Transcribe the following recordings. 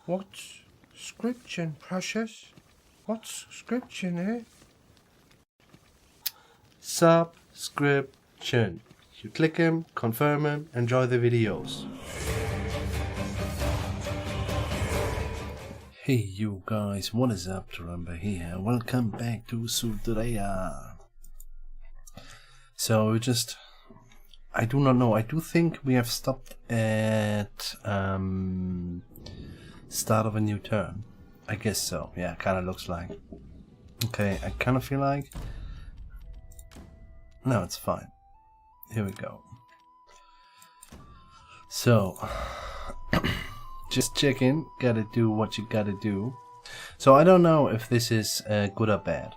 What subscription, precious? What subscription, eh? Subscription. You click him, confirm him, enjoy the videos. Hey you guys, what is up? Turumba here. Welcome back to Sudreyar. So I do not know. I do think we have stopped at start of a new turn. I guess so. Yeah, kind of looks like. Okay, I kind of feel like. No, it's fine. Here we go. So, just check in. Gotta do what you gotta do. So I don't know if this is good or bad.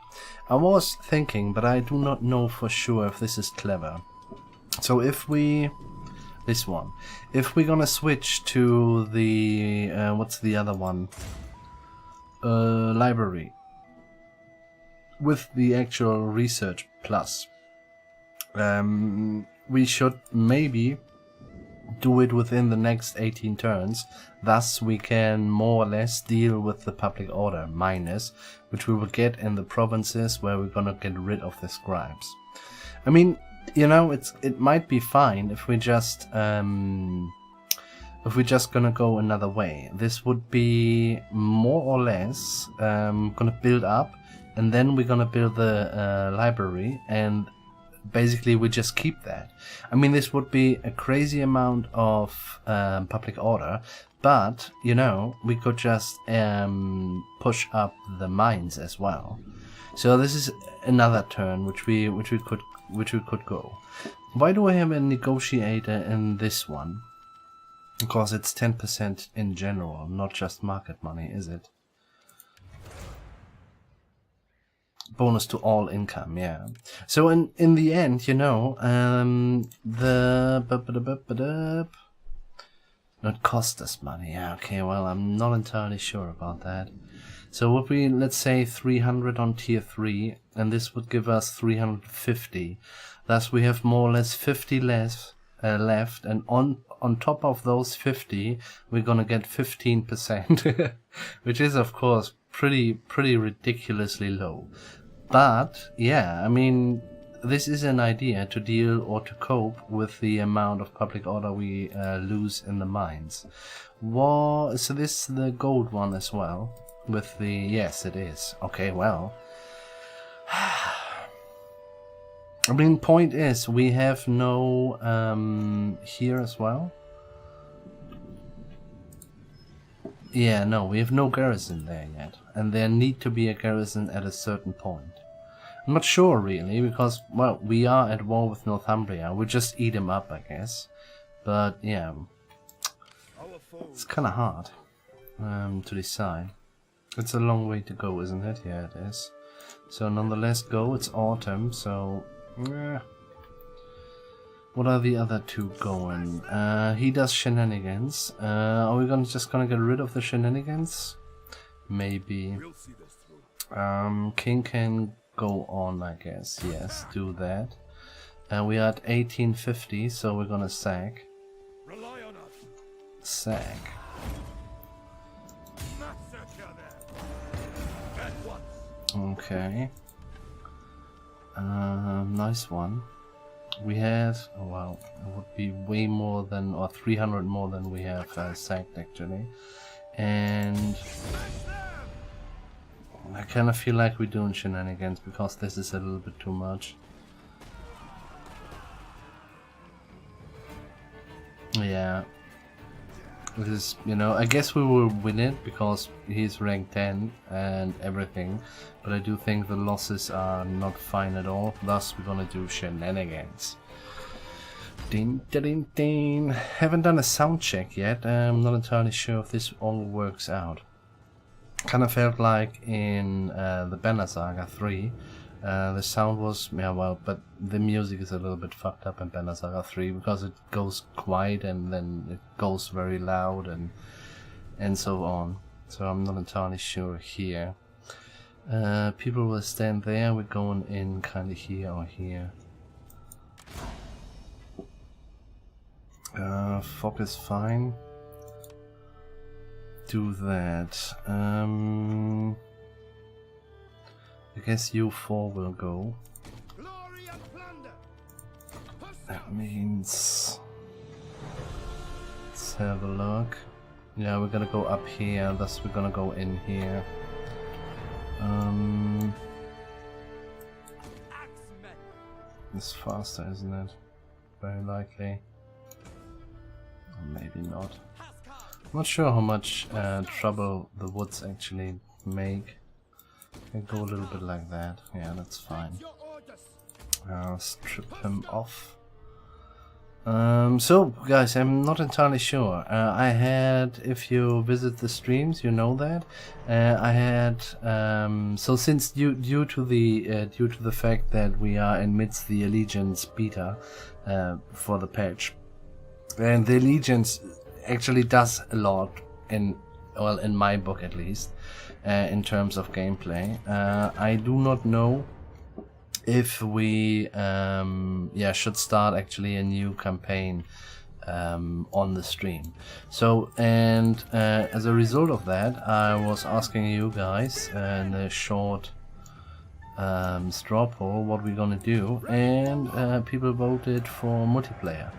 I was thinking, but I do not know for sure if this is clever. So if we... This one. If we're gonna switch to the... what's the other one? Library. With the actual research plus. We should maybe do it within the next 18 turns. Thus we can more or less deal with the public order minus, which we will get in the provinces where we're gonna get rid of the scribes. I mean, you know, it might be fine if we just gonna go another way. This would be more or less gonna build up, and then we're gonna build the library, and basically we just keep that. I mean, this would be a crazy amount of public order, but you know, we could just push up the mines as well. So this is another turn which we could go. Why do I have a negotiator in this one? Because it's 10% in general, not just market money, is it? Bonus to all income, yeah. So in the end, you know, not cost us money. Yeah, okay, well, I'm not entirely sure about that. So would we, let's say 300 on tier 3, and this would give us 350. Thus we have more or less 50 less left, and on top of those 50, we're gonna get 15%, which is of course pretty ridiculously low. But yeah, I mean, this is an idea to deal or to cope with the amount of public order we lose in the mines. So this is the gold one as well. With the... Yes, it is. Okay, well. I mean, point is, we have no... here as well. Yeah, no, we have no garrison there yet. And there need to be a garrison at a certain point. I'm not sure, really, because, well, we are at war with Northumbria. We'll just eat them up, I guess. But, yeah. It's kind of hard to decide. It's a long way to go, isn't it? Yeah, it is. So nonetheless, go. It's autumn, so... What are the other two going? He does shenanigans. Are we just gonna get rid of the shenanigans? Maybe. King can go on, I guess. Yes, do that. We are at 1850, so we're gonna sack. Sack. Okay. Nice one. We have, oh well, it would be way more than, or 300 more than we have sacked actually. And I kind of feel like we're doing shenanigans because this is a little bit too much. Yeah. This is, you know, I guess we will win it because he's rank 10 and everything, but I do think the losses are not fine at all, thus we're gonna do shenanigans. Ding, ding, ding. Haven't done a sound check yet. I'm not entirely sure if this all works out. Kind of felt like in the Banner Saga 3, the sound was, yeah, well, but the music is a little bit fucked up in Banner Saga 3 because it goes quiet and then it goes very loud and so on. So I'm not entirely sure here. People will stand there. We're going in kind of here or here. Fog is fine. do that. I guess you four will go. That means... let's have a look. Yeah, we're gonna go up here, thus we're gonna go in here. It's faster, isn't it? Very likely. Or maybe not. I'm not sure how much trouble the woods actually make. I go a little bit like that. Yeah, that's fine. Strip him off. So, guys, I'm not entirely sure. I had, if you visit the streams, you know that I had. So, since due to the fact that we are amidst the Allegiance beta for the patch, and the Allegiance actually does a lot in my book at least, in terms of gameplay. I do not know if we should start actually a new campaign on the stream. So, and as a result of that, I was asking you guys in a short straw poll what we're gonna do, and people voted for multiplayer.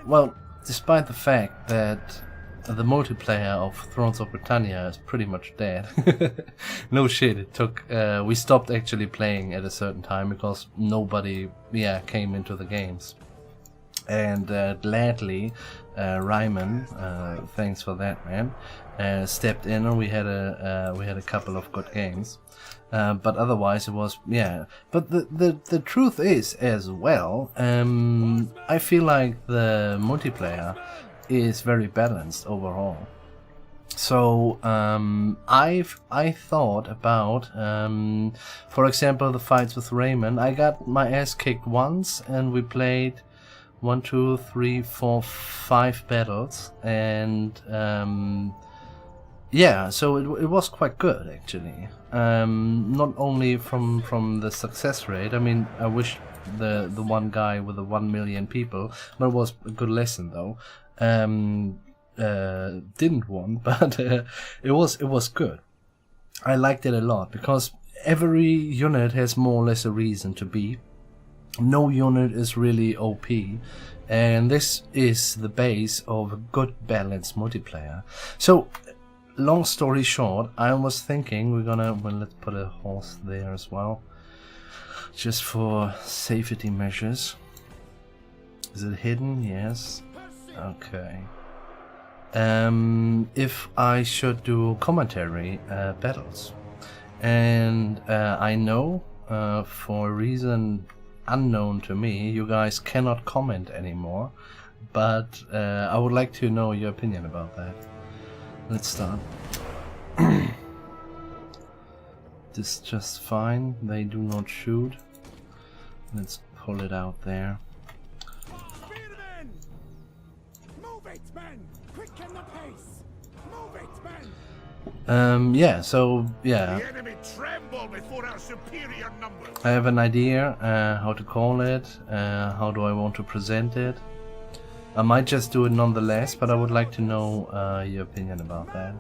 Well, despite the fact that the multiplayer of Thrones of Britannia is pretty much dead. No shit, it took... we stopped actually playing at a certain time because nobody came into the games. And gladly, Ryman, thanks for that, man, stepped in, and we had a couple of good games. But otherwise it was, but the truth is as well, I feel like the multiplayer is very balanced overall. So I thought about, for example, the fights with Raymond. I got my ass kicked once, and we played 1, 2, 3, 4, 5 battles, and so it was quite good actually. Not only from the success rate. I mean, I wish the one guy with the 1 million people, but it was a good lesson though. Didn't won, but it was good. I liked it a lot because every unit has more or less a reason to be. No unit is really OP, and this is the base of a good balanced multiplayer. So, long story short, I was thinking we're gonna, well, let's put a horse there as well, just for safety measures. Is it hidden? Yes. Okay. If I should do commentary battles, and I know for a reason unknown to me, you guys cannot comment anymore, but I would like to know your opinion about that. Let's start. This is just fine. They do not shoot. Let's pull it out there. The enemy tremble before our superior numbers. I have an idea how to call it, how do I want to present it. I might just do it nonetheless, but I would like to know your opinion about that.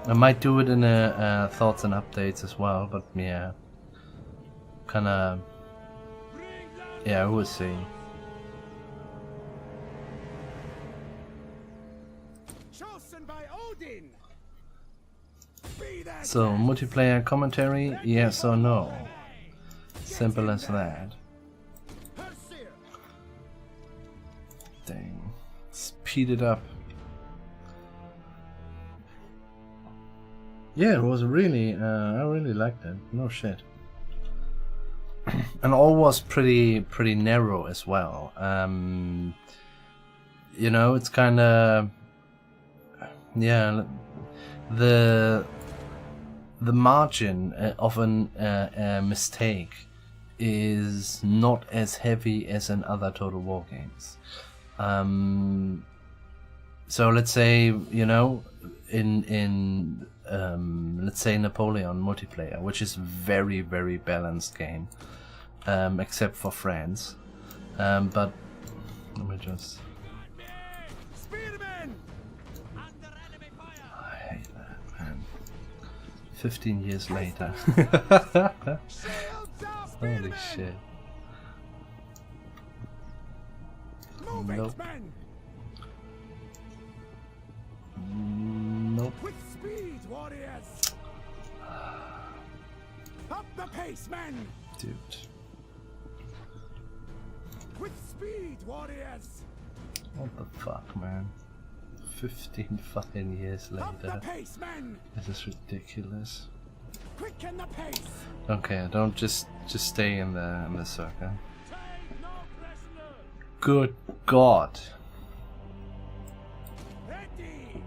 I might do it in a thoughts and updates as well, but yeah, kinda, we'll see. So, multiplayer commentary, yes or no? Simple as that. Dang. Speed it up. Yeah, it was really, I really liked it. No shit. And all was pretty narrow as well. You know, it's kinda... yeah, the margin of a mistake is not as heavy as in other Total War games. So let's say, you know, in let's say Napoleon multiplayer, which is very balanced game, except for France. But let me just... 15 years later. Holy shit. Nope. Nope. With speed, warriors. Up the pace, men. Dude. With speed, warriors. What the fuck, man? 15 fucking years Up the later. pace, men. This is ridiculous. Quicken the pace. Okay, don't just stay in the circle. Take no prisoner. Good God. Ready.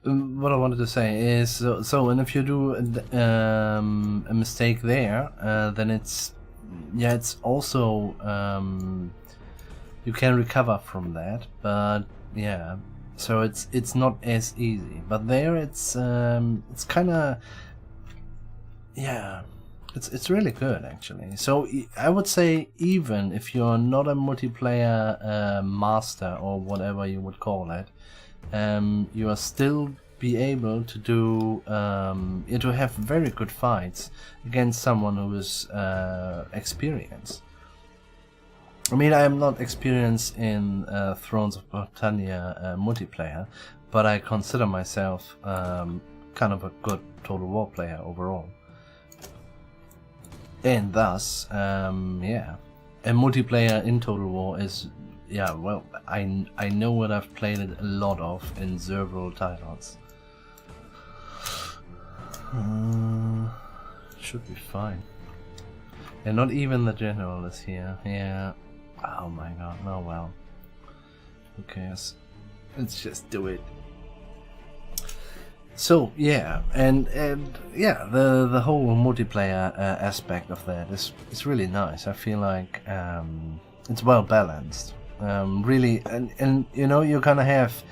What I wanted to say is, so and if you do a mistake there, then it's also you can recover from that, but yeah, so it's not as easy. But there it's kind of, yeah, it's really good actually. So I would say, even if you're not a multiplayer master or whatever you would call it, you are still be able to do to have very good fights against someone who is experienced. I mean, I am not experienced in Thrones of Britannia multiplayer, but I consider myself kind of a good Total War player overall, and thus, yeah, a multiplayer in Total War is. Yeah, well, I know what I've played it a lot of in several titles. Should be fine. And not even the general is here. Yeah. Oh my god, no, well. Who cares? Let's just do it. So yeah, and yeah, the whole multiplayer aspect of that is really nice. I feel like it's well balanced. Really, and you know, you're gonna have,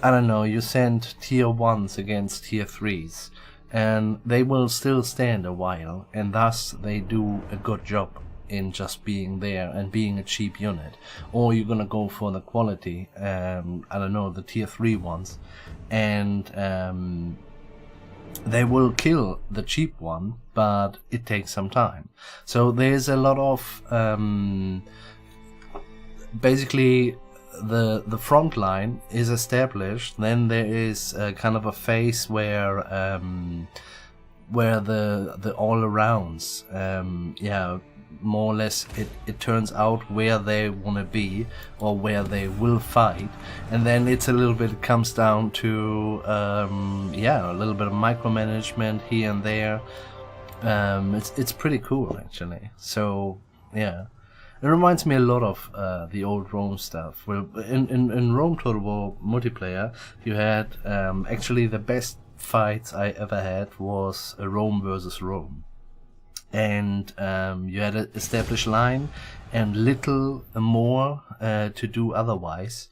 I don't know, you send tier 1s against tier 3s, and they will still stand a while, and thus they do a good job in just being there and being a cheap unit. Or you're gonna go for the quality, I don't know, the tier 3 ones, and they will kill the cheap one, but it takes some time. So there's a lot of basically the front line is established, then there is kind of a phase where the all arounds, yeah, more or less it turns out where they want to be or where they will fight, and then it's a little bit, it comes down to yeah, a little bit of micromanagement here and there. It's pretty cool actually. So yeah, it reminds me a lot of the old Rome stuff. Well, in Rome Total War multiplayer, you had actually the best fights I ever had was Rome versus Rome, and you had an established line and little more to do otherwise.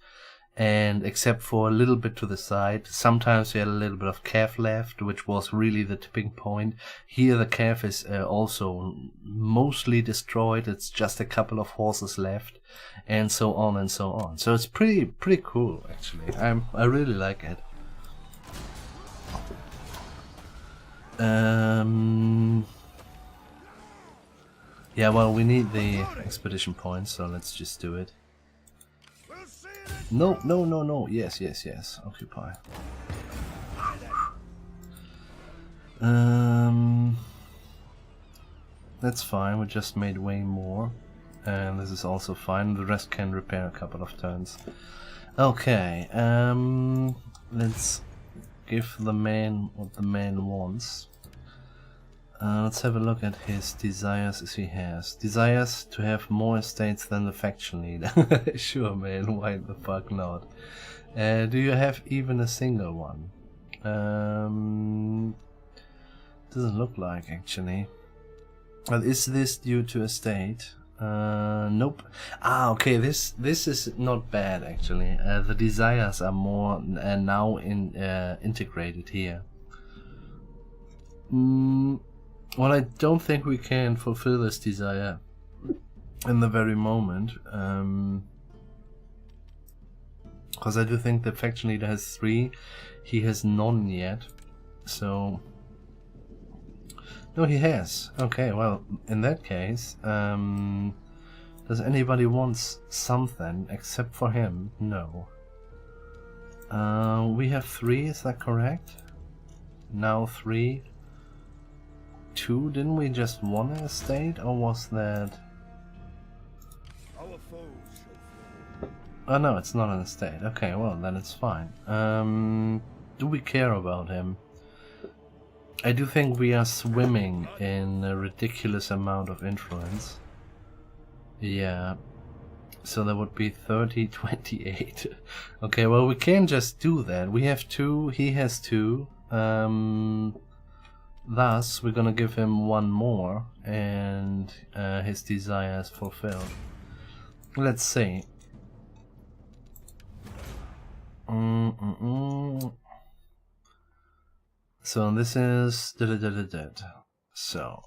And except for a little bit to the side, sometimes we had a little bit of calf left, which was really the tipping point. Here the calf is also mostly destroyed, it's just a couple of horses left, and so on and so on. So it's pretty cool actually. I really like it. Yeah, well, we need the expedition points, so let's just do it. No, no, no, no. Yes, yes, yes. Occupy. That's fine. We just made way more, and this is also fine. The rest can repair a couple of turns. Okay. Let's give the man what the man wants. Let's have a look at his desires, as he has. Desires to have more estates than the faction leader. Sure, man, why the fuck not? Do you have even a single one? Doesn't look like, actually. Well, is this due to estate? Nope. Ah, okay. This is not bad actually. The desires are more now integrated here. Well, I don't think we can fulfill this desire in the very moment. Because I do think the faction leader has 3. He has none yet. So... No, he has. Okay, well, in that case, does anybody want something except for him? No. We have 3, is that correct? Now 3. 2, didn't we just want an estate, or was that... Our foes shall fall. Oh no, it's not an estate. Okay, well, then it's fine. Do we care about him? I do think we are swimming in a ridiculous amount of influence. Yeah. So that would be 30, 28. Okay, well, we can't just do that. We have 2, he has 2. Thus, we're gonna give him 1 more, and his desire is fulfilled. Let's see. So this is so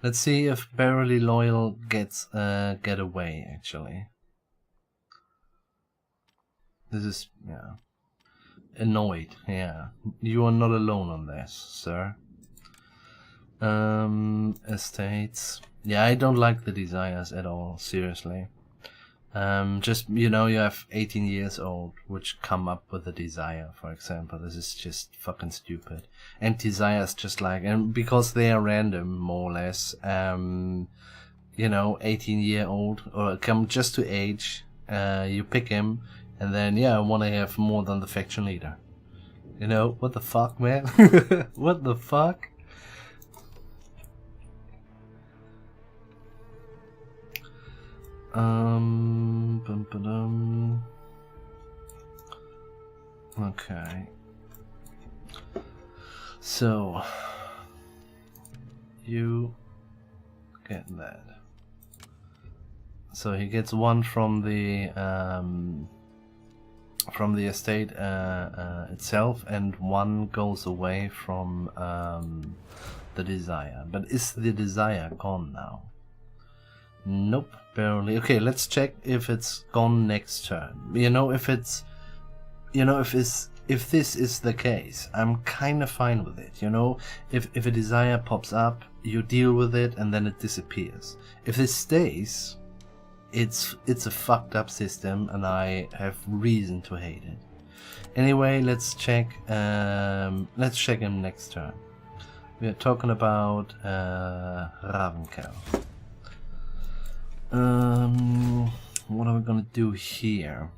let's see if Barely Loyal gets get away actually. This is annoyed, yeah. You are not alone on this, sir. Estates. Yeah, I don't like the desires at all, seriously. Just, you know, you have 18 years old, which come up with a desire, for example. This is just fucking stupid. And desires just like, and because they are random, more or less, you know, 18-year-old, or come just to age, you pick him, and then, yeah, I want to have more than the faction leader. You know, what the fuck, man? What the fuck? Okay. So you get that. So he gets 1 from the estate itself, and 1 goes away from the desire. But is the desire gone now? Nope, barely. Okay, let's check if it's gone next turn. You know, if it's, you know, if this is the case, I'm kind of fine with it. You know, if a desire pops up, you deal with it, and then it disappears. If this stays, it's a fucked up system, and I have reason to hate it. Anyway, let's check. Let's check him next turn. We are talking about Ravenkel. What are we gonna do here?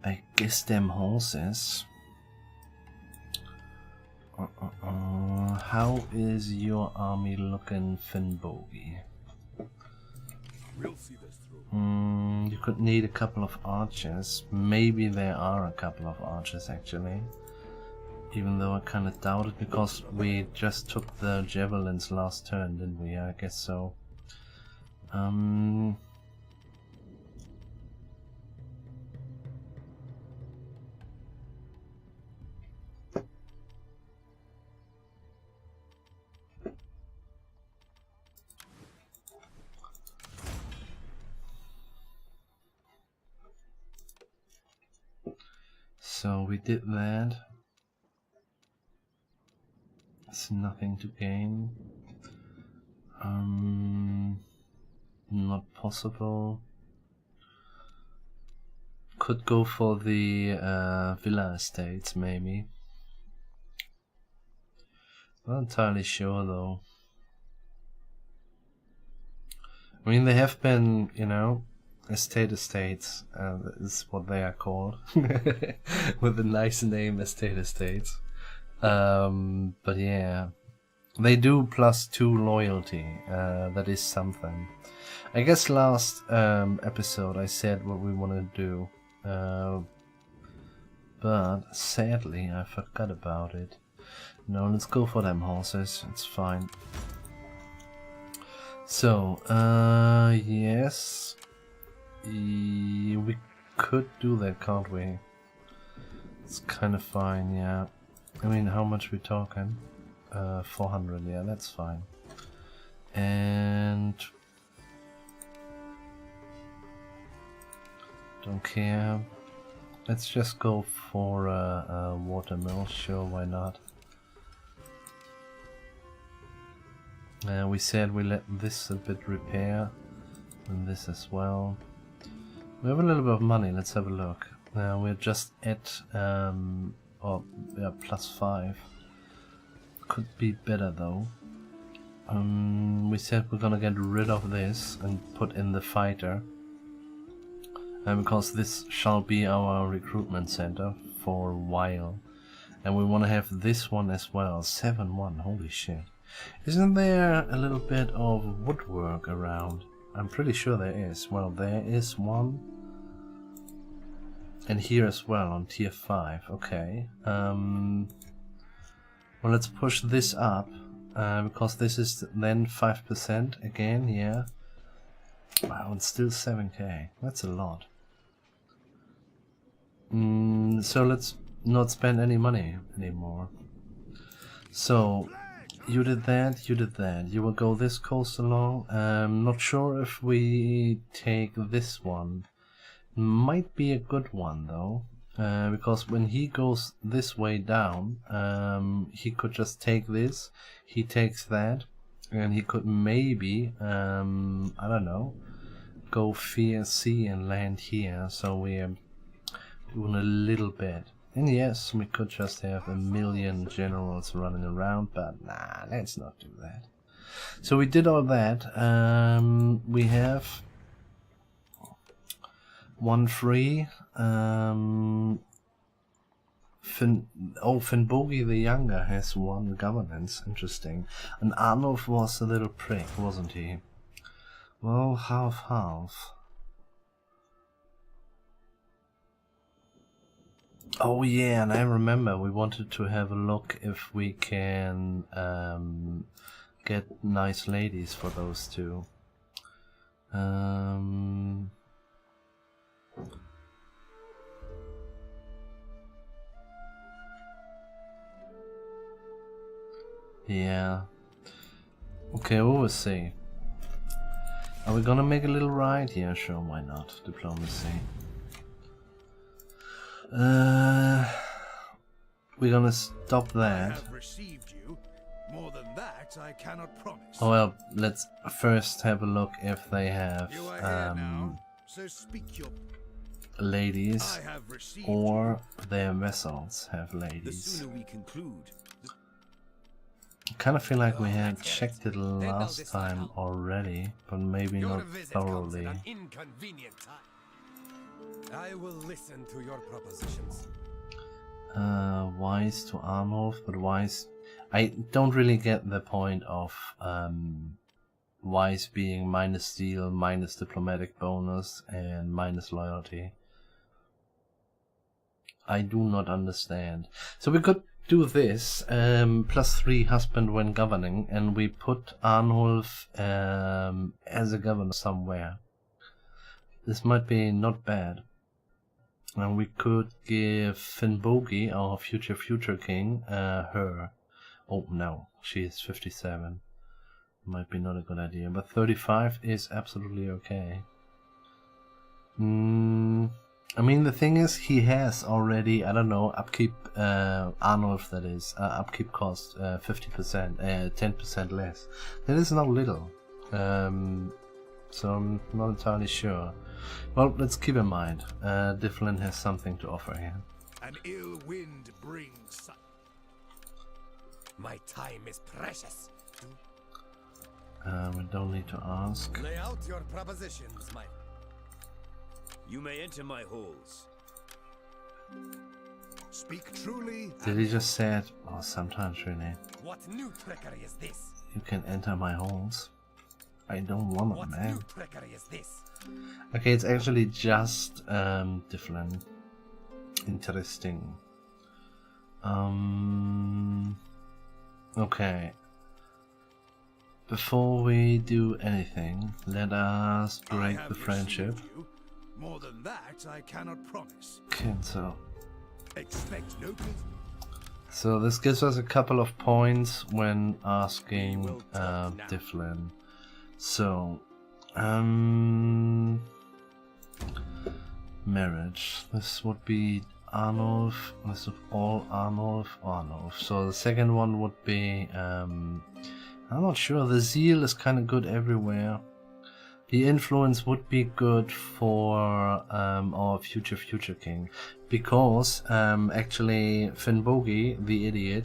I guess them horses. How is your army looking, Finnbogi? We'll see this through. You could need a couple of archers. Maybe there are a couple of archers actually. Even though I kind of doubt it, because we just took the javelins last turn, didn't we? I guess so. So we did that. It's nothing to gain. Not possible. Could go for the villa estates, maybe. Not entirely sure though. I mean, they have been, you know, estates. Is what they are called, with a nice name, estates. But yeah, they do +2 loyalty. That is something. I guess last episode I said what we want to do, but sadly I forgot about it. No, let's go for them horses. It's fine. So, yes. We could do that, can't we? It's kind of fine, yeah. I mean, how much we talking? 400, yeah, that's fine. And... don't care. Let's just go for a watermill, sure, why not? We said we let this a bit repair, and this as well. We have a little bit of money, let's have a look. We're just at, +5. Could be better though. We said we're gonna get rid of this and put in the fighter. Because this shall be our recruitment center for a while. And we want to have this one as well. 7-1, holy shit. Isn't there a little bit of woodwork around? I'm pretty sure there is. Well, there is one. And here as well on tier 5. Okay. Well, let's push this up. Because this is then 5% again, yeah. Wow, it's still 7k. That's a lot. So let's not spend any money anymore. So, you did that, you did that. You will go this coast along. Not sure if we take this one. Might be a good one though. Because when he goes this way down, he could just take this. He takes that. And he could maybe, I don't know, go via sea and land here. So we're doing a little bit. And yes, we could just have a million generals running around, but nah, let's not do that. So we did all that. We have one free. Finnbogi the Younger has one governance. Interesting. And Arnulf was a little prick, wasn't he? Well, half. Oh yeah, and I remember we wanted to have a look if we can get nice ladies for those two. Yeah. Okay, we'll see. Are we gonna make a little ride here? Sure, why not? Diplomacy. We're gonna stop that. I have received you. More than that, I cannot promise. Oh well, let's first have a look if they have You are here now, so speak your. ladies I have received or their vessels have you. The ladies. sooner we conclude. I kind of feel like we had checked it last time already, but maybe not thoroughly. Inconvenient time. I will listen to your propositions. Wise to Arnulf, but Wise... I don't really get the point of Wise being minus steel, minus diplomatic bonus, and minus loyalty. I do not understand. So we could do this, +3 husband when governing, and we put Arnulf as a governor somewhere. This might be not bad. And we could give Finnbogi, our future king, her. Oh no, she is 57. Might be not a good idea, but 35 is absolutely okay. I mean, the thing is, he has already, I don't know, upkeep, Arnulf that is, upkeep cost 50%, 10% less. That is not little. So I'm not entirely sure. Well, let's keep in mind, Difflin has something to offer here. An ill wind brings. My time is precious. We don't need to ask. Lay out your propositions, my. You may enter my halls. Speak truly. Did he just say it? Oh, sometimes really. What new trickery is this? You can enter my halls. I don't want them, What man. new trickery is this? Okay, it's actually just Difflin. Interesting. Okay. before we do anything, let us I break have the friendship. received you. More than that, I cannot promise. Cancel. Expect no pity. So this gives us a couple of points when asking will talk now. Difflin. So, marriage. This would be Arnulf. This would all Arnulf. So the second one would be, I'm not sure. The zeal is kind of good everywhere. The influence would be good for our future king, because actually Finnbogi, the idiot,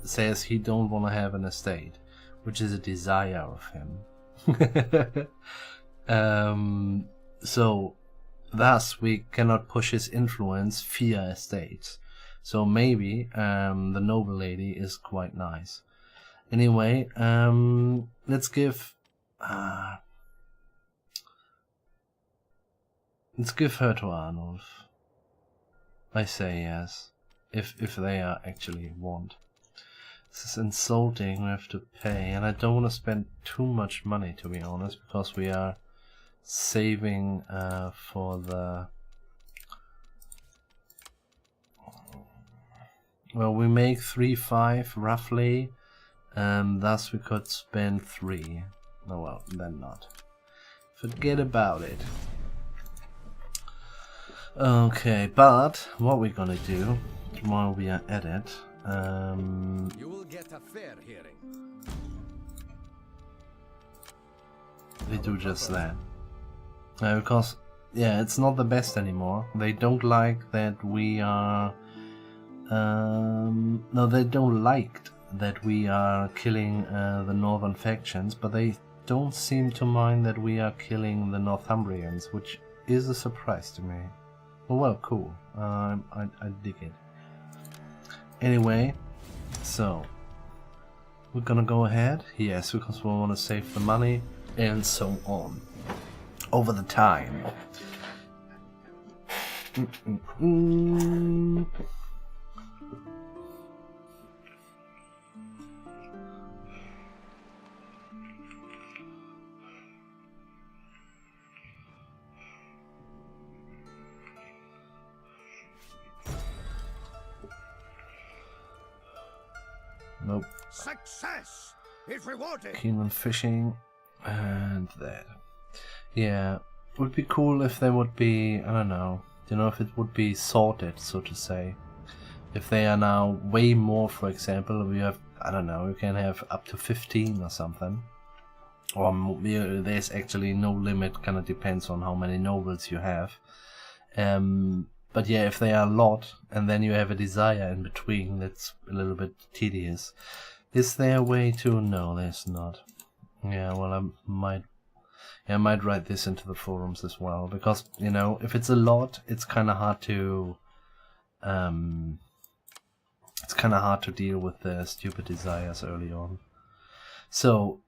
says he don't want to have an estate, which is a desire of him. So thus we cannot push his influence via estates. So maybe the noble lady is quite nice. Anyway, let's give her to Arnulf. I say yes, if they are actually want. This is insulting. We have to pay, and I don't want to spend too much money, to be honest, because we are saving for the. Well, we make 3-5 roughly, and thus we could spend 3. Oh well, then not. Forget about it. Okay, but what we're gonna do while we are at it, You will get a fair hearing. we do just that. Because, yeah, it's not the best anymore. They don't like that we are. No, they don't like that we are killing the northern factions, but they don't seem to mind that we are killing the Northumbrians, which is a surprise to me. Well, cool. I dig it. Anyway, so we're gonna go ahead. Yes, because we want to save the money and so on over the time. Nope. Success is rewarded. Keen on fishing and that. Yeah, it would be cool if they would be, I don't know, if it would be sorted, so to say. If they are now way more, for example, we have, I don't know, you can have up to 15 or something. Or there's actually no limit, kind of depends on how many nobles you have. But yeah, if they are a lot, and then you have a desire in between, that's a little bit tedious. Is there a way to... No, there's not. Yeah, well, I might write this into the forums as well, because, if it's a lot, it's kind of hard to... it's kind of hard to deal with the stupid desires early on. So,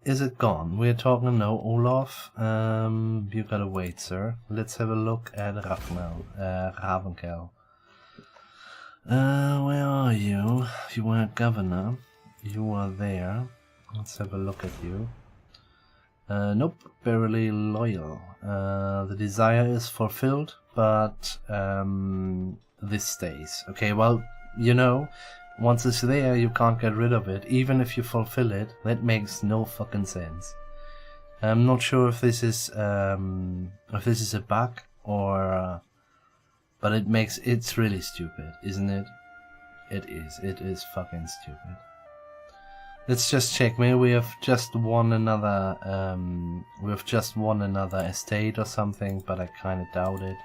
is it gone? We're talking no, Olaf. You gotta wait, sir. Let's have a look at Ravenkel. Where are you? You were governor. You are there. Let's have a look at you. Nope, barely loyal. The desire is fulfilled, but this stays. Okay, well, once it's there, you can't get rid of it. Even if you fulfill it, that makes no fucking sense. I'm not sure if this is a bug or, but it's really stupid, isn't it? It is fucking stupid. Let's just check. Maybe we have just won another estate or something, but I kind of doubt it.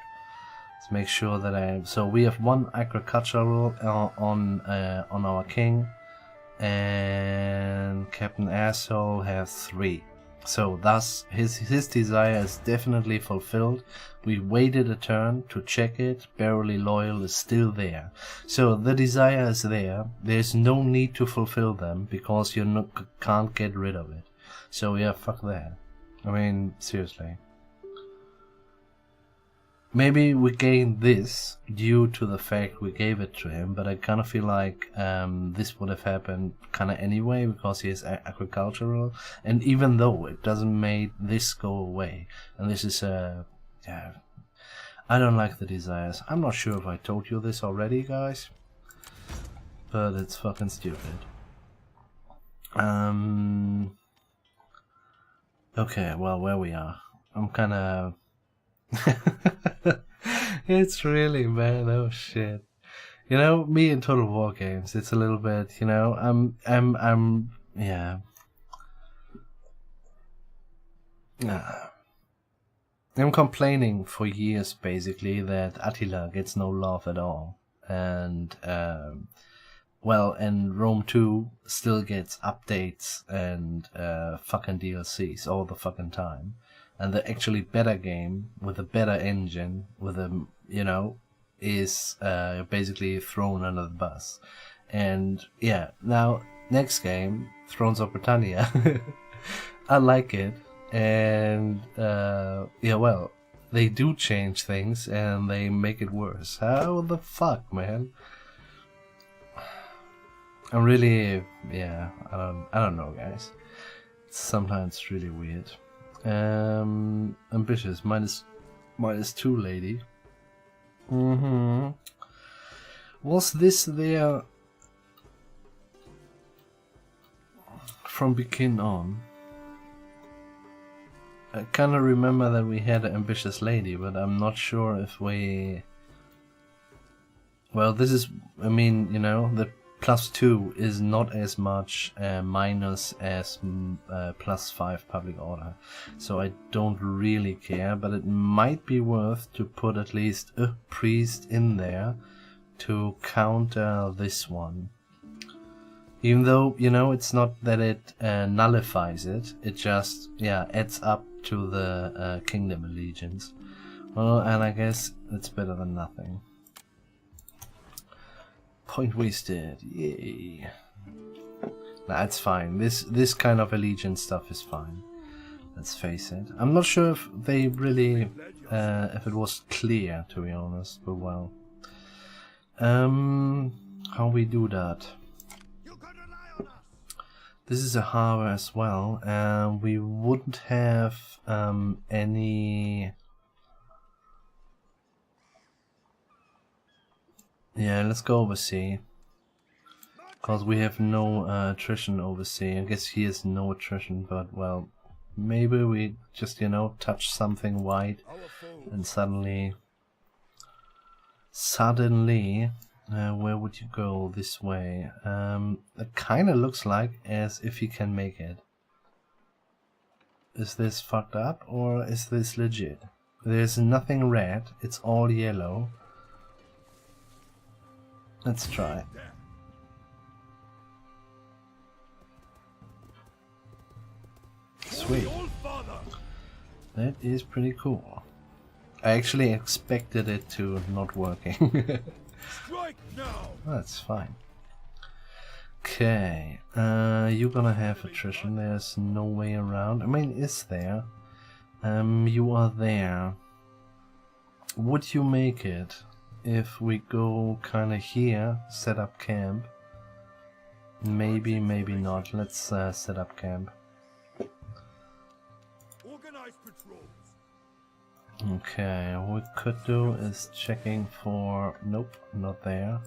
Let's make sure that so we have 1 agricultural on our king, and Captain Asshole has 3. So thus his desire is definitely fulfilled. We waited a turn to check it. Barely loyal is still there. So the desire is there. There's no need to fulfill them because you can't get rid of it. So yeah, fuck that. I mean, seriously. maybe we gained this due to the fact we gave it to him, but I kind of feel like this would have happened kind of anyway because he is agricultural, and even though it doesn't make this go away, and this is yeah, I don't like the desires. I'm not sure if I told you this already, guys, but it's fucking stupid. Okay, well, where we are, I'm kind of. It's really bad. Oh shit! You know, me in Total War games, it's a little bit. You know, yeah. I'm complaining for years, basically, that Attila gets no love at all, and well, and Rome 2 still gets updates and fucking DLCs all the fucking time. And the actually better game with a better engine, with a, you know, is basically thrown under the bus. And yeah, now next game, Thrones of Britannia, I like it, and yeah, well, they do change things and they make it worse. How the fuck, man? I'm really, yeah, I don't know, guys. It's sometimes really weird. Ambitious, minus 2 lady. Was this there from begin on? I kinda remember that we had an ambitious lady, but I'm not sure if we... Well, this is, I mean, you know, the +2 is not as much minus as +5 public order, so I don't really care, but it might be worth to put at least a priest in there to counter this one. Even though, you know, it's not that it nullifies it, it just, yeah, adds up to the kingdom allegiance. Well, and I guess it's better than nothing. Point wasted, yay. Nah, it's fine. This kind of allegiance stuff is fine. Let's face it. I'm not sure if they really, if it was clear, to be honest, but well. How we do that? This is a harbor as well, and we wouldn't have any... Yeah, let's go oversea. Because we have no attrition oversea. I guess he has no attrition, but well, maybe we just, you know, touch something white and suddenly, where would you go this way? It kind of looks like as if he can make it. Is this fucked up or is this legit? There's nothing red, it's all yellow. Let's try. Sweet. That is pretty cool. I actually expected it to not working. That's fine. Okay, you're gonna have attrition. There's no way around. I mean, is there? You are there. Would you make it if we go kind of here, set up camp? Maybe, maybe not. Let's set up camp. Okay, what we could do is checking for... Nope, not there.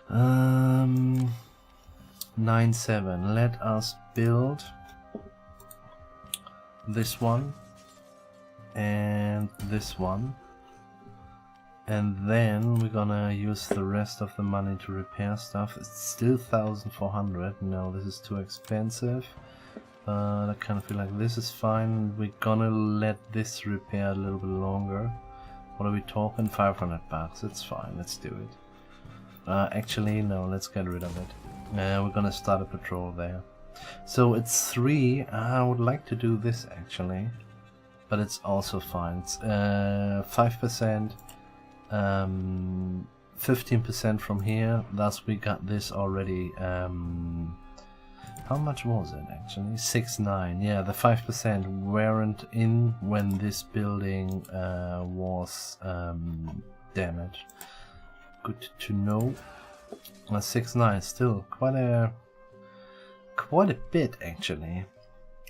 9-7. Let us build this one and this one. And then we're gonna use the rest of the money to repair stuff. It's still 1,400. No, this is too expensive. But I kind of feel like this is fine. We're gonna let this repair a little bit longer. What are we talking? 500 bucks. It's fine. Let's do it. Actually, no. Let's get rid of it. We're gonna start a patrol there. So it's 3. I would like to do this actually, but it's also fine. It's 5%. 15% from here, thus we got this already How much was it actually? 6.9. Yeah, the 5% weren't in when this building was damaged. Good to know. 6.9, still quite a bit actually.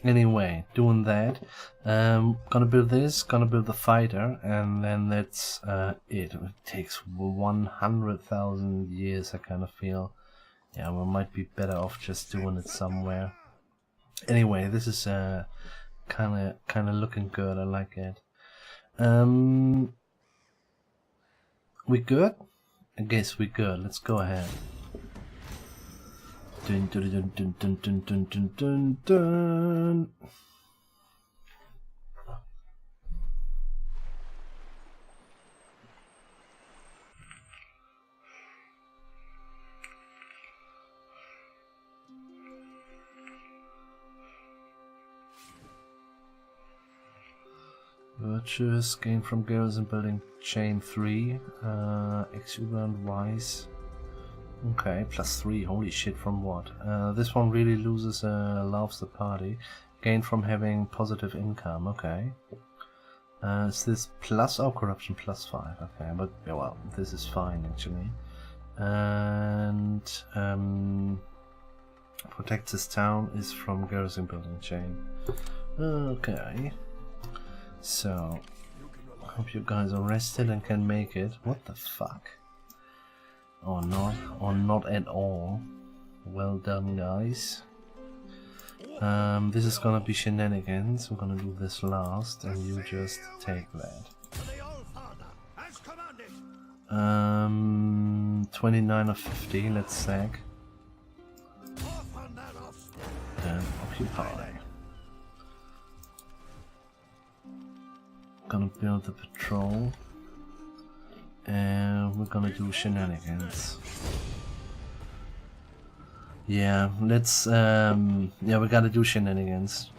Anyway, doing that, gonna build this, gonna build the fighter, and then that's it. It takes 100,000 years, I kind of feel. Yeah, we might be better off just doing it somewhere. Anyway, this is kind of looking good. I like it. We good? I guess we good. Let's go ahead. Dun dun dun dun dun dun dun dun dun dun. Virtues gained from garrison building chain 3. Exuberant wise. Okay, +3. Holy shit, from what? This one really loses loves the party. Gained from having positive income. Okay. Is this plus or corruption +5? Okay, but yeah, well, this is fine actually. And protects this town is from garrison building chain. Okay. So, I hope you guys are rested and can make it. What the fuck? Or not at all. Well done, guys. This is gonna be shenanigans. We're gonna do this last, and you just take that. 29 of 50. Let's sack. And occupy. Gonna build the patrol. And we're gonna do shenanigans. Yeah, let's yeah, we gotta do shenanigans.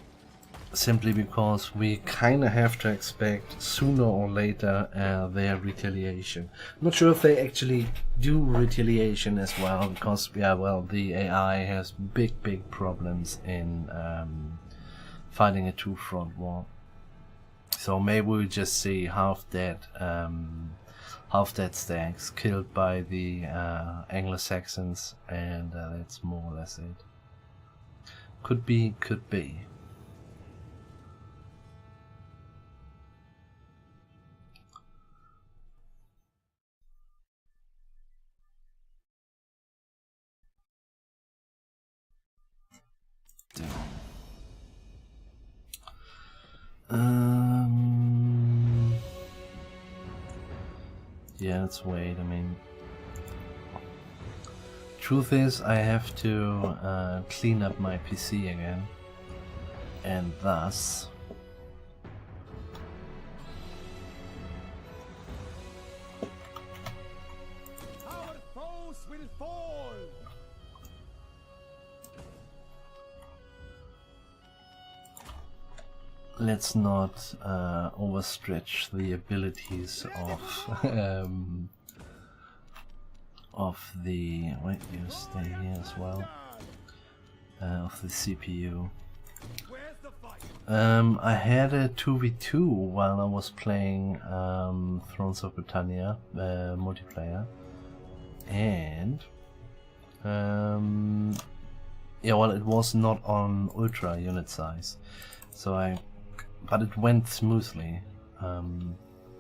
Simply because we kinda have to expect sooner or later their retaliation. I'm not sure if they actually do retaliation as well, because yeah, well, the AI has big problems in fighting a two-front war. So maybe we'll just see half that stacks killed by the Anglo-Saxons, and that's more or less it. Could be. Yeah, let's wait. I mean, truth is, I have to clean up my PC again, and thus Our foes will fall. let's not overstretch the abilities of the wait, you stay here as well, of the CPU. Where's the fight? I had a 2v2 while I was playing Thrones of Britannia multiplayer, and yeah, well, it was not on ultra unit size, so but it went smoothly.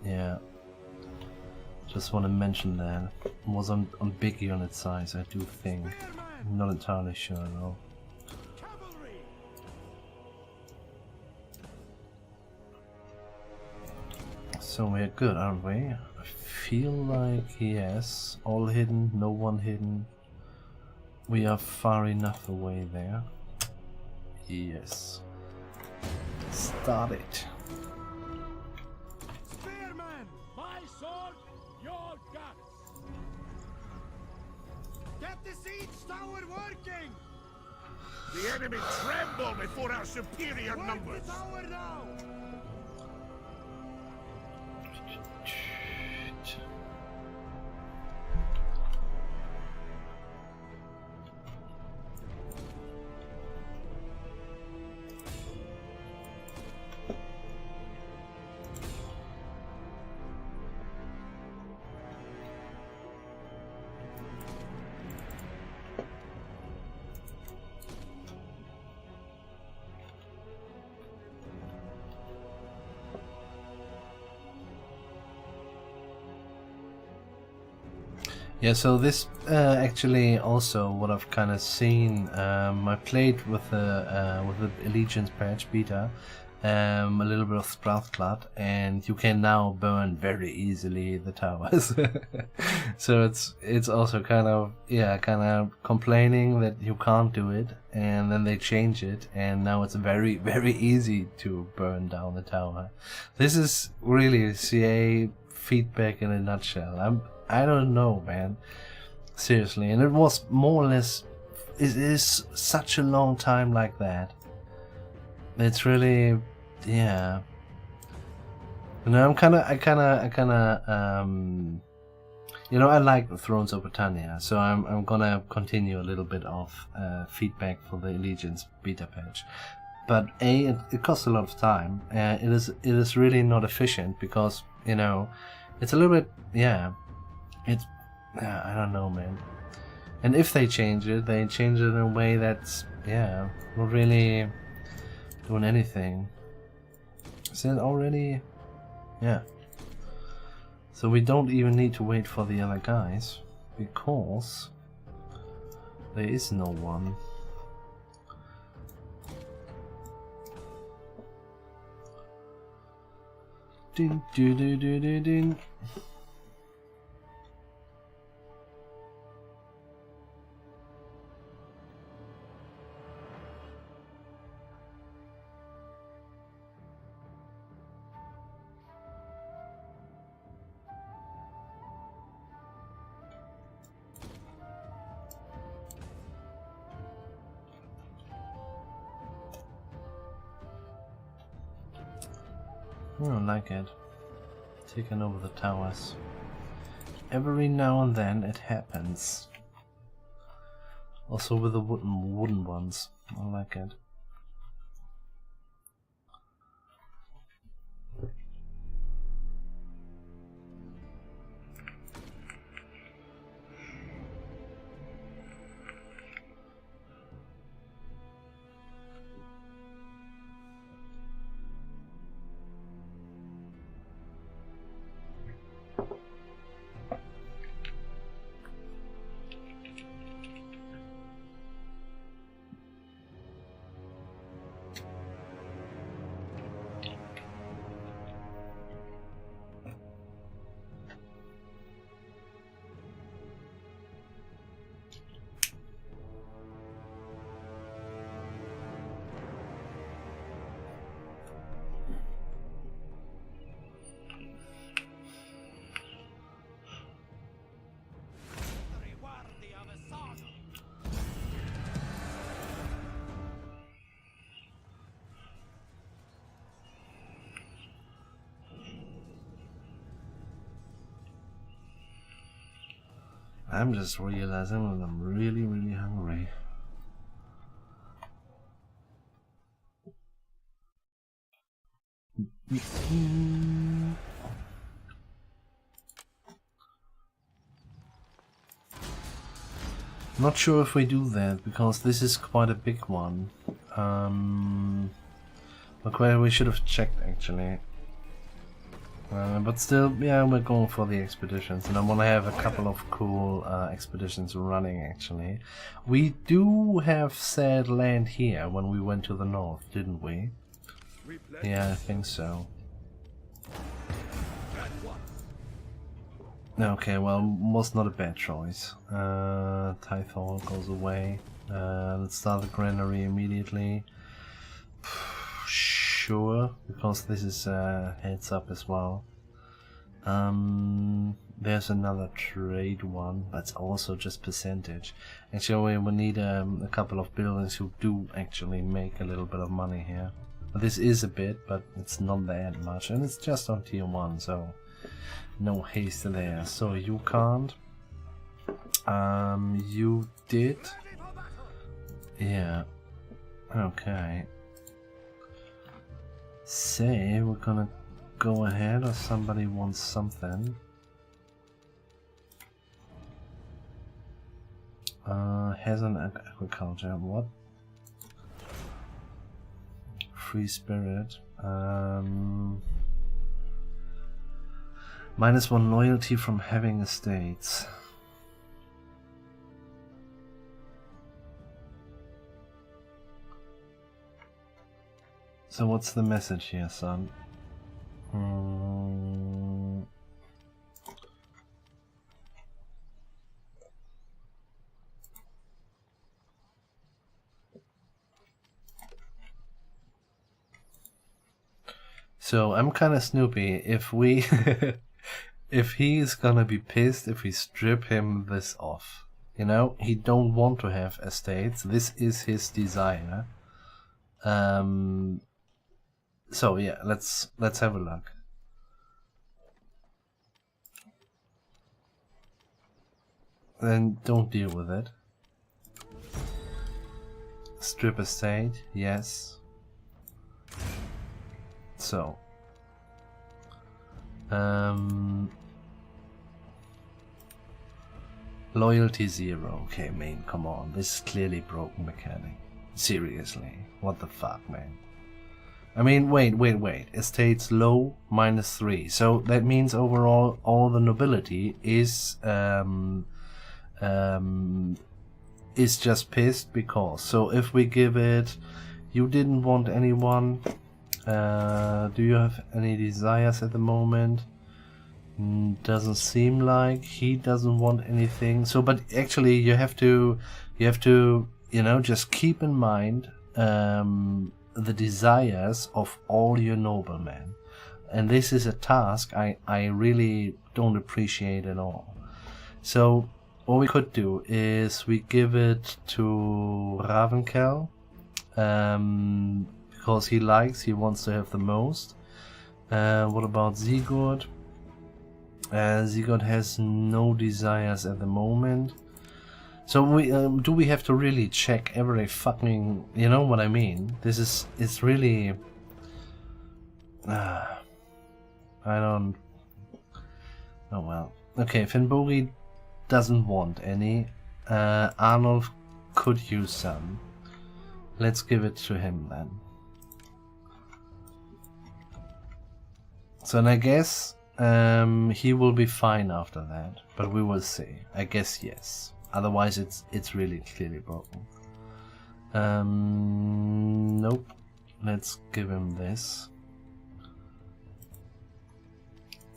Yeah, just want to mention that it was on big unit size, I do think. I'm not entirely sure though. Cavalry. So we're good, aren't we? I feel like yes, all hidden, no one hidden. We are far enough away there. Yes. Start it. Spearman, my sword, your guns. Get the siege tower working. The enemy tremble before our superior Work numbers. the tower now. Yeah, so this actually also what I've kind of seen. I played with the Allegiance patch beta, a little bit of Strathclad, and you can now burn very easily the towers. So it's also kind of complaining that you can't do it, and then they change it, and now it's very very easy to burn down the tower. This is really CA feedback in a nutshell. I don't know, man. Seriously, and it was more or less. It is such a long time like that. It's really, yeah. You know, I like the Thrones of Britannia, so I'm gonna continue a little bit of feedback for the Allegiance beta patch. But it costs a lot of time. It is really not efficient because it's a little bit, yeah. It's, I don't know, man. And if they change it in a way that's, not really doing anything. Is it already? Yeah. So we don't even need to wait for the other guys, because there is no one. Ding, doo, doo, doo, doo, ding. I don't like it. Taking over the towers. Every now and then it happens. Also with the wooden ones. I like it. I'm just realizing that I'm really, really hungry. Not sure if we do that, because this is quite a big one. Okay, we should have checked actually. But still, yeah, we're going for the expeditions, and I want to have a couple of cool expeditions running actually. We do have said land here when we went to the north, didn't we? Yeah, I think so. Okay, well, was not a bad choice. Tythol goes away. Let's start the granary immediately. Sure, because this is heads up as well. There's another trade one, that's also just percentage. Actually, we need a couple of buildings who do actually make a little bit of money here. This is a bit, but it's not that much, and it's just on tier 1, so no haste there. So you can't. You did. Yeah. Okay. Say we're gonna go ahead, or somebody wants something. Has an agriculture. What? Free spirit. -1 loyalty from having estates. So what's the message here, son? So I'm kind of snoopy. If we, if he's gonna be pissed if we strip him this off, you know, he don't want to have estates. This is his desire. So yeah, let's have a look. Then don't deal with it. Strip estate, yes. So, loyalty 0. Okay, man, come on. This is clearly broken mechanic. Seriously, what the fuck, man? I mean, wait. Estates low, -3. So that means overall all the nobility is just pissed because. So if we give it, you didn't want anyone. Do you have any desires at the moment? Doesn't seem like he doesn't want anything. So, but actually, you have to, you know, just keep in mind the desires of all your noblemen, and this is a task I really don't appreciate at all. So, what we could do is we give it to Ravenkel, because he wants to have the most. What about Sigurd? Sigurd has no desires at the moment. So we have to really check every fucking, you know what I mean? It's really I don't. Oh well. Okay, Finnbogi doesn't want any. Arnulf could use some. Let's give it to him then. So I guess he will be fine after that, but we will see. I guess yes. Otherwise, it's really clearly broken. Nope. Let's give him this.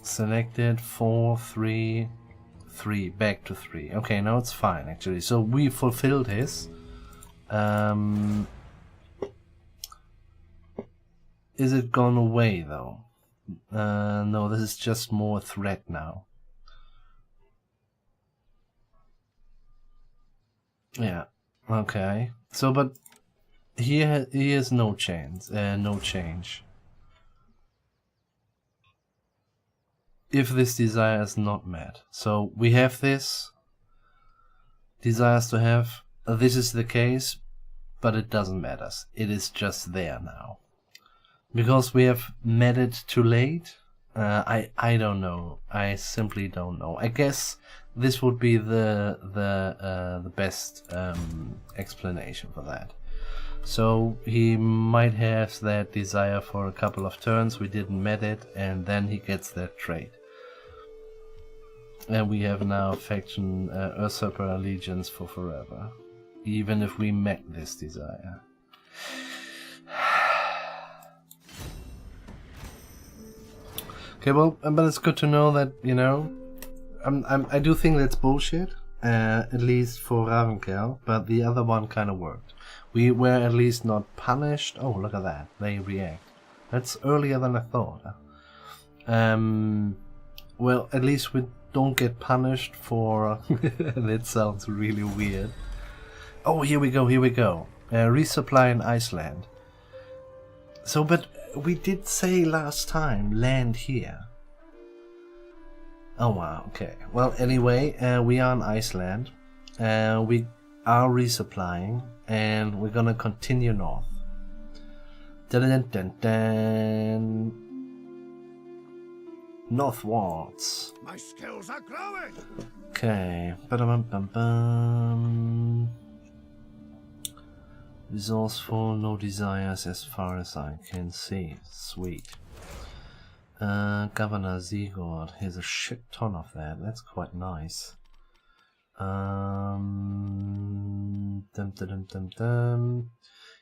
Selected 4, 3, 3. Back to 3. Okay, now it's fine actually. So we fulfilled his. Is it gone away though? No, this is just more threat now. Yeah. Okay. So, but he has no chance. No change. If this desire is not met, so we have this desires to have. This is the case, but it doesn't matter. It is just there now. Because we have met it too late? I don't know. I simply don't know. I guess this would be the best explanation for that. So he might have that desire for a couple of turns. We didn't met it, and then he gets that trait. And we have now faction usurper allegiance for forever, even if we met this desire. Okay, well, but it's good to know that, you know, I do think that's bullshit, at least for Ravenkel, but the other one kind of worked. We were at least not punished. Oh, look at that. They react. That's earlier than I thought. Well, at least we don't get punished for... That sounds really weird. Oh, here we go. Resupply in Iceland. So, but we did say last time, land here. Oh wow, okay. Well, anyway, we are in Iceland. We are resupplying, and we're gonna continue north. Dun dun dun dun. Northwards. My skills are growing. Okay. Ba-dum-bum-bum. Resourceful, no desires as far as I can see. Sweet. Governor Sigurd, here's a shit ton of that. That's quite nice. Dum.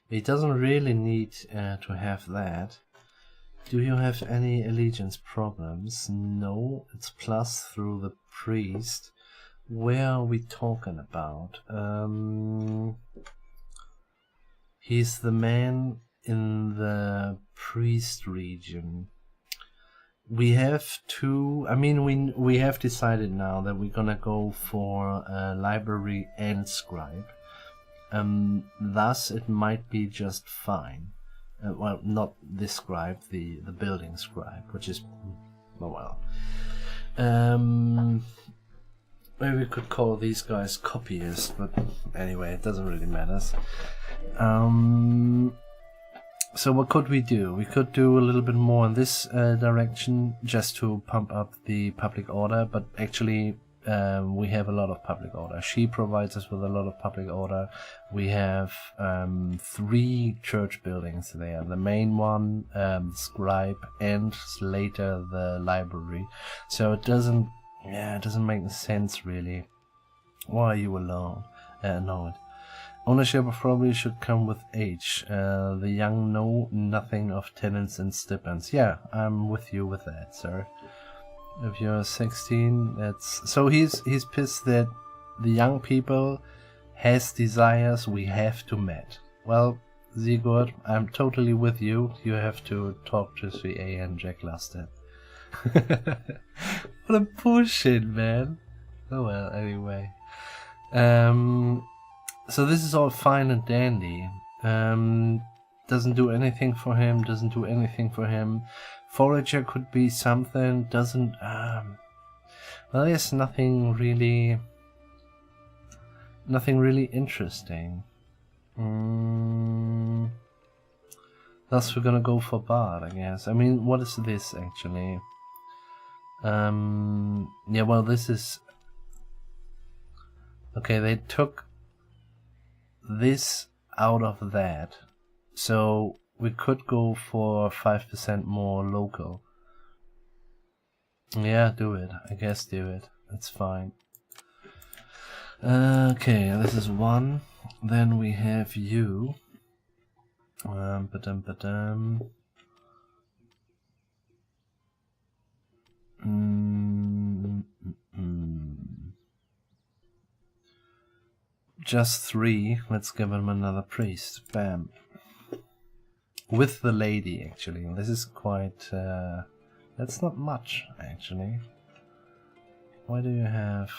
He doesn't really need to have that. Do you have any allegiance problems? No, it's plus through the priest. Where are we talking about? He's the man in the priest region. We have two. I mean, we have decided now that we're gonna go for library and scribe. Thus, it might be just fine. Well, not this scribe, the building scribe, which is, well. Maybe we could call these guys copyists, but anyway, it doesn't really matter. So what could we do? We could do a little bit more in this direction, just to pump up the public order, but actually we have a lot of public order. She provides us with a lot of public order. We have 3 church buildings there. The main one, scribe, and later the library. So it doesn't make sense really. Why are you alone? Annoyed. Ownership probably should come with age. The young know nothing of tenants and stipends. Yeah, I'm with you with that, sir. If you're 16, that's... So he's pissed that the young people has desires we have to meet. Well, Sigurd, I'm totally with you. You have to talk to CA and Jack Lusted. What a bullshit, man. Oh well, anyway. So this is all fine and dandy. Doesn't do anything for him, doesn't do anything for him. Forager could be something, doesn't... well, there's nothing really interesting. Thus we're gonna go for Bard, I guess. I mean, what is this, actually? Yeah, well, this is... Okay, they took this out of that. So we could go for 5% more local. Yeah, do it. I guess do it. It's fine. Okay, this is 1. Then we have you. Just 3. Let's give him another priest. Bam. With the lady, actually. This is quite... that's not much, actually. Why do you have...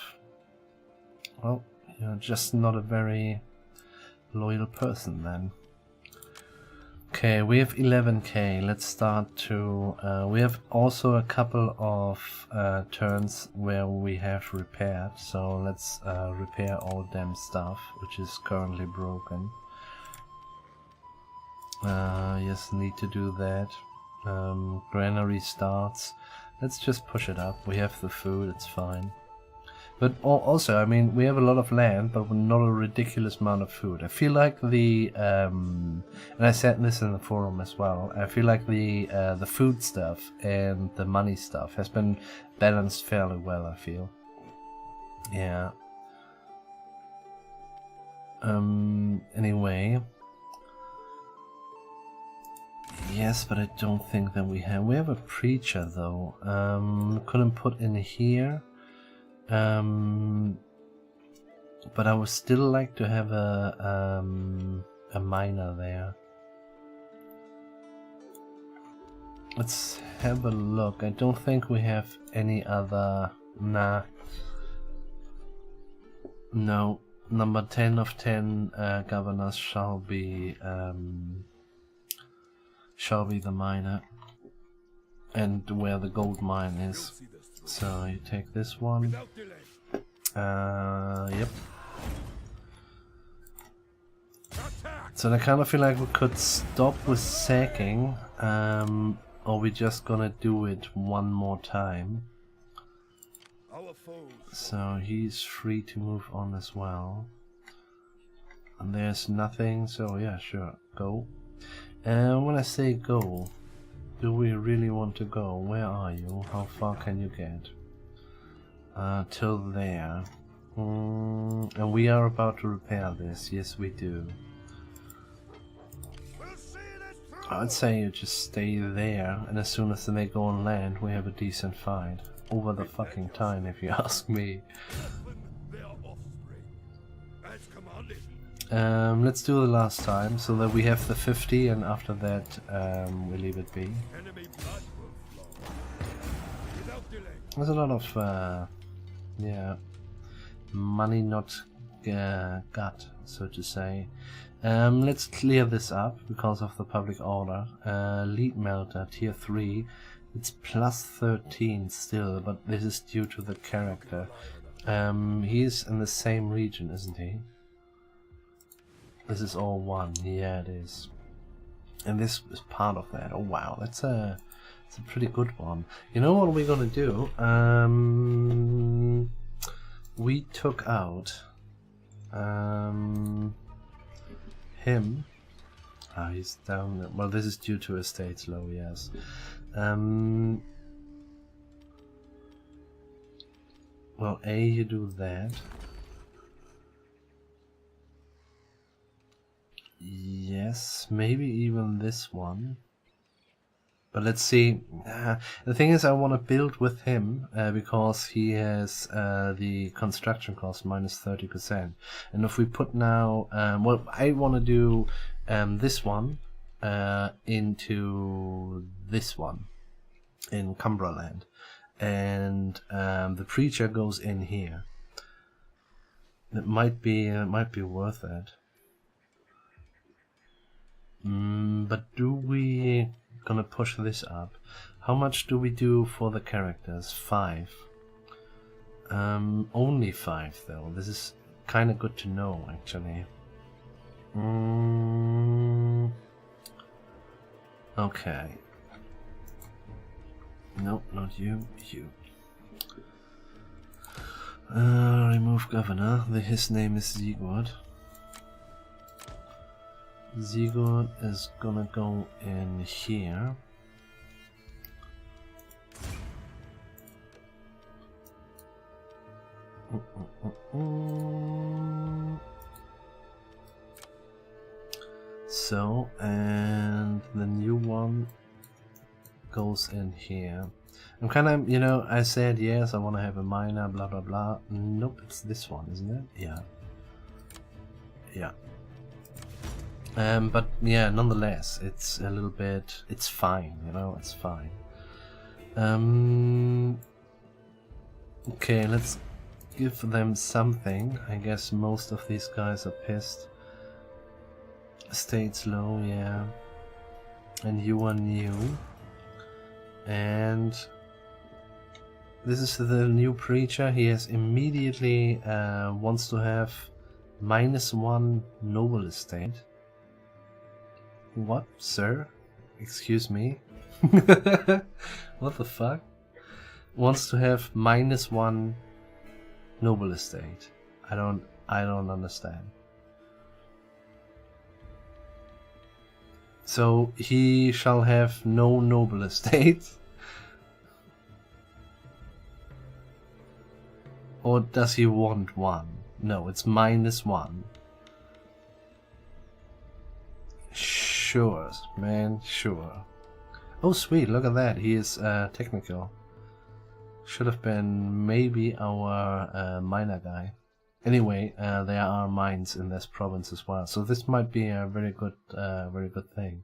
Well, you're just not a very loyal person, then. Okay, we have 11k. Let's start to... we have also a couple of turns where we have repaired. So let's repair all damn stuff, which is currently broken. Yes, need to do that. Granary starts. Let's just push it up. We have the food, it's fine. But also, I mean, we have a lot of land, but not a ridiculous amount of food. I feel like the, and I said this in the forum as well, I feel like the food stuff and the money stuff has been balanced fairly well, I feel. Yeah. Anyway. Yes, but I don't think that we have a preacher though. Couldn't put in here. But I would still like to have a miner there. Let's have a look. I don't think we have any other... Nah. No. Number 10 of 10 governors shall be the miner. And where the gold mine is. So you take this one. Yep. So I kind of feel like we could stop with sacking, or we just gonna do it one more time. So he's free to move on as well. And there's nothing, so yeah, sure, go. And when I say go, do we really want to go? Where are you? How far can you get? Till there. And we are about to repair this. Yes, we do. I'd say you just stay there, and as soon as they go on land, we have a decent fight. Over the fucking time, if you ask me. Their offspring. As commanded. Let's do the last time, so that we have the 50, and after that, we leave it be. Enemy blood will flow. Without delay. There's a lot of, yeah, money not got, so to say. Let's clear this up because of the public order. Lead melter tier 3. It's plus 13 still, but this is due to the character. He's in the same region, isn't he? This is all one. Yeah, it is. And this is part of that. Oh wow, it's a pretty good one. You know what we're gonna do? We took out him. Ah, he's down there. Well, this is due to estates low, yes. Well, you do that. Yes, maybe even this one. But let's see. The thing is, I want to build with him because he has the construction cost minus 30%. And if we put now, well, I want to do this one into this one in Cumbraland, and the preacher goes in here. It might be worth it. But do we gonna push this up? How much do we do for the characters? 5. Only 5 though. This is kind of good to know, actually. Okay. Nope, not you. You. Remove governor. His name is Sigurd. Sigurd is gonna go in here. So, and the new one goes in here. I'm kind of, you know, I said yes, I want to have a miner, blah blah blah. Nope, it's this one, isn't it? Yeah. Yeah. But yeah, nonetheless, it's a little bit, it's fine, you know, it's fine. Okay, let's give them something. I guess most of these guys are pissed. Estates low, yeah. And you are new. And this is the new preacher. He has immediately wants to have -1 noble estate. What, sir? Excuse me? What the fuck? Wants to have -1 noble estate. I don't understand. So he shall have no noble estate? Or does he want one? No, it's -1. Sure, man, sure. Oh sweet, look at that, he is technical. Should have been maybe our miner guy. Anyway, there are mines in this province as well, so this might be a very good thing.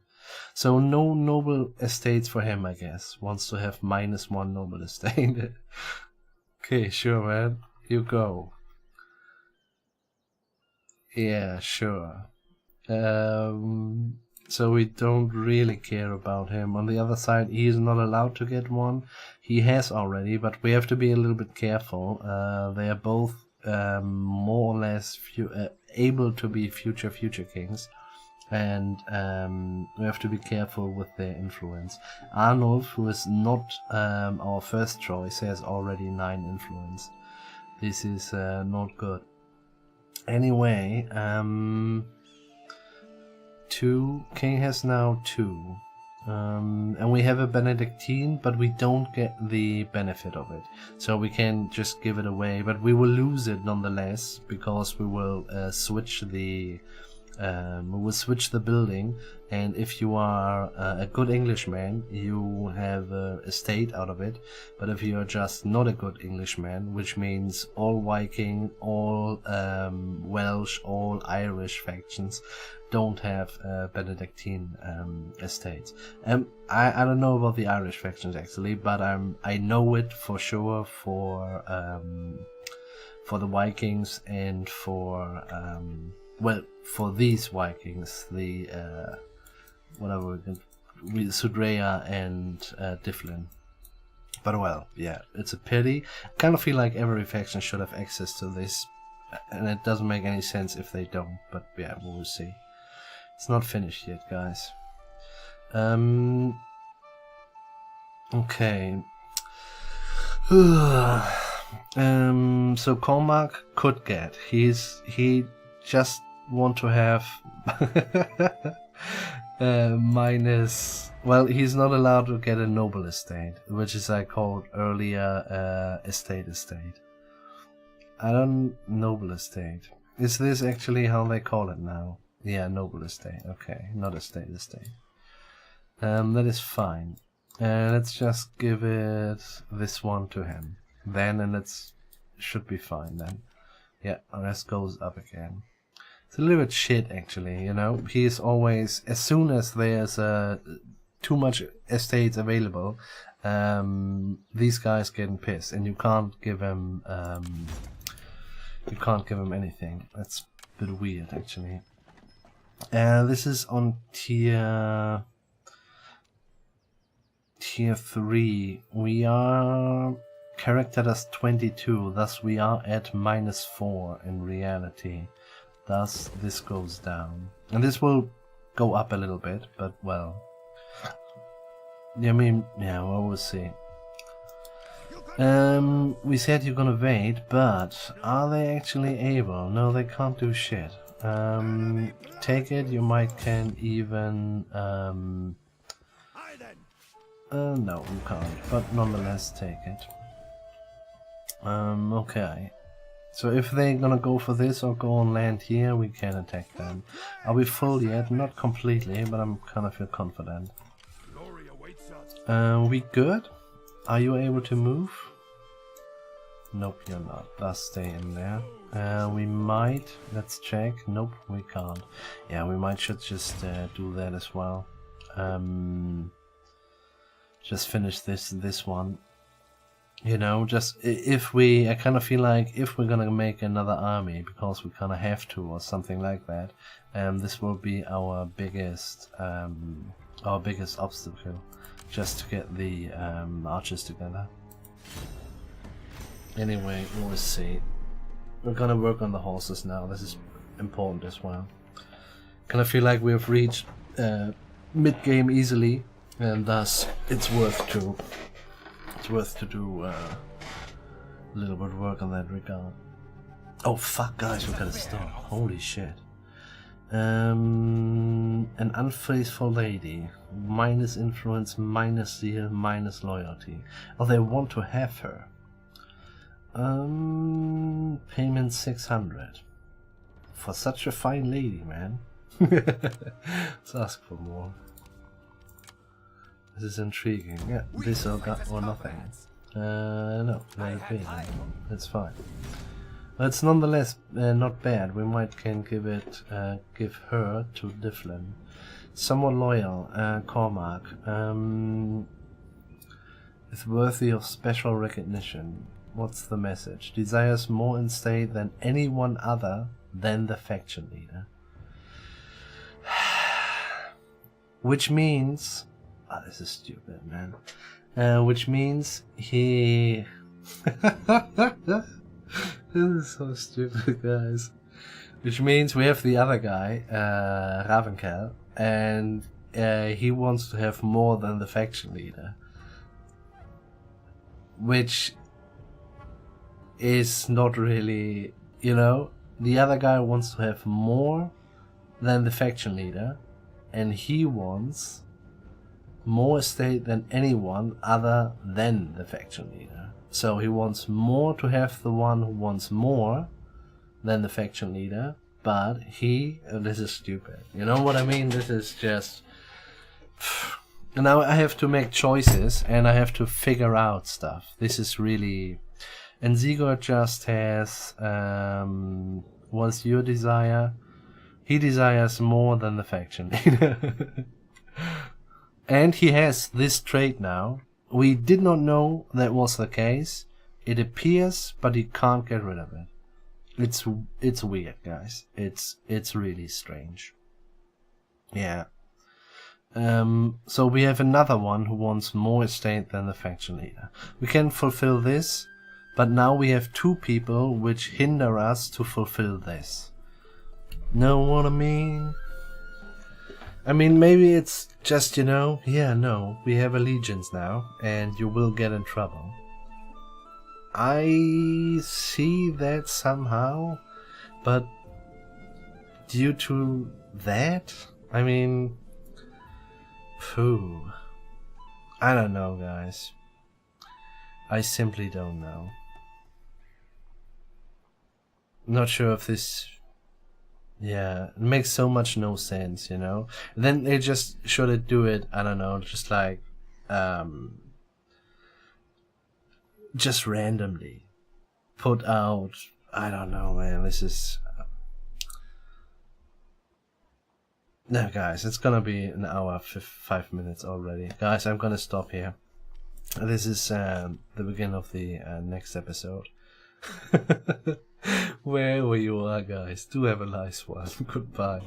So no noble estates for him, I guess. Wants to have -1 noble estate. Okay, sure, man. You go. Yeah, sure. So we don't really care about him. On the other side, he is not allowed to get one. He has already, but we have to be a little bit careful. They are both more or less able to be future kings, and we have to be careful with their influence. Arnulf, who is not our first choice, has already 9 influence. This is not good. Anyway, 2. King has now 2. And we have a Benedictine, but we don't get the benefit of it. So we can just give it away, but we will lose it nonetheless, because we will switch the We will switch the building, and if you are a good Englishman, you have a estate out of it. But if you are just not a good Englishman, which means all Viking, all Welsh, all Irish factions don't have Benedictine estates. I don't know about the Irish factions actually, but I know it for sure for the Vikings and for well, for these Vikings, the Sudreyar and Dyflin. But well, yeah, it's a pity. I kind of feel like every faction should have access to this, and it doesn't make any sense if they don't. But yeah, we'll see. It's not finished yet, guys. Okay. So Cormac could get. He just want to have minus. Well, he's not allowed to get a noble estate, which is I called earlier estate. I don't noble estate. Is this actually how they call it now? Yeah, noble estate. Okay, not estate. That is fine. Let's just give it this one to him. Then, and it should be fine then. Yeah, the rest goes up again. It's a little bit shit actually, you know. He is always, as soon as there's too much estates available, these guys getting pissed, and you can't give him anything. That's a bit weird actually. This is on tier 3. We are charactered as 22, thus we are at -4 in reality. Thus this goes down, and this will go up a little bit, but well, I mean, yeah, well, we'll see. We said you're gonna wait, but are they actually able? No, they can't do shit. Take it, you might can even no, you can't, but nonetheless take it. Okay. So if they're gonna go for this or go on land here, we can attack them. Are we full yet? Not completely, but I'm kind of feel confident. We good? Are you able to move? Nope, you're not. Thus stay in there. We might. Let's check. Nope, we can't. Yeah, we might should just do that as well. Just finish this one. You know, just if we, I kind of feel like if we're gonna make another army, because we kind of have to or something like that, this will be our biggest obstacle, just to get the archers together. Anyway, we'll see. We're gonna work on the horses now. This is important as well. Kind of feel like we have reached mid-game easily, and thus it's worth to. Worth to do a little bit of work on that regard. Oh fuck, guys, we gotta stop. Holy shit. An unfaithful lady. Minus influence, minus zeal, minus loyalty. Oh, they want to have her. Payment 600. For such a fine lady, man. Let's ask for more. This is intriguing. Yeah, this or nothing. No, maybe. It's fine. But it's nonetheless not bad. We might can give her to Dyflin. Somewhat loyal, Cormac. Is worthy of special recognition. What's the message? Desires more in state than anyone other than the faction leader. Which means... Oh, this is stupid, man. Which means he... This is so stupid, guys. Which means we have the other guy, Ravenkel, and he wants to have more than the faction leader. Which is not really, you know, the other guy wants to have more than the faction leader, and he wants more estate than anyone other than the faction leader. So he wants more to have the one who wants more than the faction leader, but this is stupid. You know what I mean? This is just... Now I have to make choices, and I have to figure out stuff. This is really... And Sigurd just has... what's your desire? He desires more than the faction. And he has this trait now. We did not know that was the case. It appears, but he can't get rid of it. It's weird, guys. It's really strange. Yeah. So we have another one who wants more estate than the faction leader. We can fulfill this, but now we have two people which hinder us to fulfill this. Know what I mean? I mean, maybe it's just, you know, yeah, no, we have allegiance now, and you will get in trouble. I see that somehow, but due to that, I mean, phew, I don't know, guys. I simply don't know. Not sure if this... Yeah, it makes so much no sense, you know. Then they just should do it, I don't know, just like, just randomly put out, I don't know, man, this is... No, guys, it's gonna be an hour, 5 minutes already. Guys, I'm gonna stop here. This is the beginning of the next episode. Wherever you are, guys, do have a nice one. Goodbye.